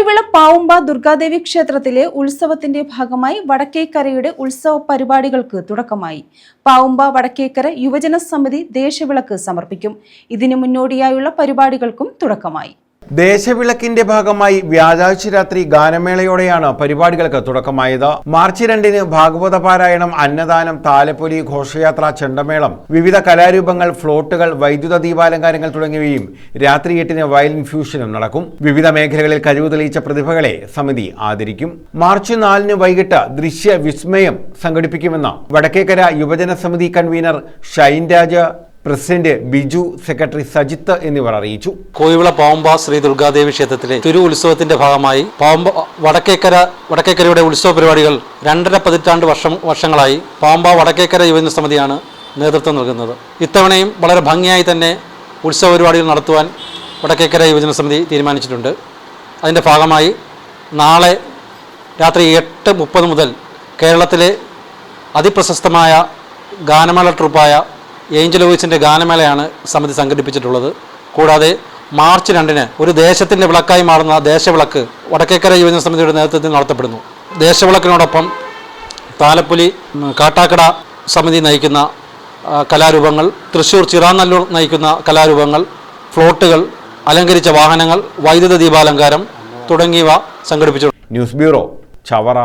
കോയിവിള പാവുമ്പ ദുർഗാദേവി ക്ഷേത്രത്തിലെ ഉത്സവത്തിന്റെ ഭാഗമായി വടക്കേക്കരയുടെ ഉത്സവ പരിപാടികൾക്ക് തുടക്കമായി. പാവുമ്പ വടക്കേക്കര യുവജന സമിതി ദേശവിളക്ക് സമർപ്പിക്കും. ഇതിനു മുന്നോടിയായുള്ള പരിപാടികൾക്കും തുടക്കമായി. ദേശവിളക്കിന്റെ ഭാഗമായി വ്യാഴാഴ്ച രാത്രി ഗാനമേളയോടെയാണ് പരിപാടികൾക്ക് തുടക്കമായത്. മാർച്ച് 2-ന് ഭാഗവത പാരായണം, അന്നദാനം, താലപ്പൊലി, ഘോഷയാത്ര, ചെണ്ടമേളം, വിവിധ കലാരൂപങ്ങൾ, ഫ്ലോട്ടുകൾ, വൈദ്യുത ദീപാലങ്കാരങ്ങൾ തുടങ്ങിയവയും രാത്രി 8-ന് വയലിൻ ഫ്യൂഷനും നടക്കും. വിവിധ മേഖലകളിൽ കഴിവ് തെളിയിച്ച പ്രതിഭകളെ സമിതി ആദരിക്കും. മാർച്ച് 4-ന് വൈകിട്ട് ദൃശ്യ വിസ്മയം സംഘടിപ്പിക്കുമെന്ന് വടക്കേക്കര യുവജന സമിതി convener Shine Raj, president Biju, secretary Sajith എന്നിവർ അറിയിച്ചു. കോയിവിള പാവുമ്പ ശ്രീ ദുർഗാദേവി ക്ഷേത്രത്തിലെ തിരു ഉത്സവത്തിന്റെ ഭാഗമായി വടക്കേക്കരയുടെ ഉത്സവ പരിപാടികൾ 2.5 പതിറ്റാണ്ട് വർഷങ്ങളായി പാവുമ്പ വടക്കേക്കര യുവജന സമിതിയാണ് നേതൃത്വം നൽകുന്നത്. ഇത്തവണയും വളരെ ഭംഗിയായി തന്നെ ഉത്സവ പരിപാടികൾ നടത്തുവാൻ വടക്കേക്കര യുവജന സമിതി തീരുമാനിച്ചിട്ടുണ്ട്. അതിൻ്റെ ഭാഗമായി നാളെ രാത്രി 8:30 മുതൽ കേരളത്തിലെ അതിപ്രശസ്തമായ ഗാനമേള ട്രൂപ്പായ ഏഞ്ചൽ വോയിസിൻ്റെ ഗാനമേളയാണ് സമിതി സംഘടിപ്പിച്ചിട്ടുള്ളത്. കൂടാതെ മാർച്ച് 2-ന് ഒരു ദേശത്തിൻ്റെ വിളക്കായി മാറുന്ന ദേശവിളക്ക് വടക്കേക്കര യുവജന സമിതിയുടെ നേതൃത്വത്തിൽ നടത്തപ്പെടുന്നു. ദേശവിളക്കിനോടൊപ്പം താലപ്പൊലി, കാട്ടാക്കട സമിതി നയിക്കുന്ന കലാരൂപങ്ങൾ, തൃശ്ശൂർ ചിറാനല്ലൂർ നയിക്കുന്ന കലാരൂപങ്ങൾ, ഫ്ലോട്ടുകൾ, അലങ്കരിച്ച വാഹനങ്ങൾ, വൈദ്യുത ദീപാലങ്കാരം തുടങ്ങിയവ സംഘടിപ്പിച്ചു. News bureau, Chavara.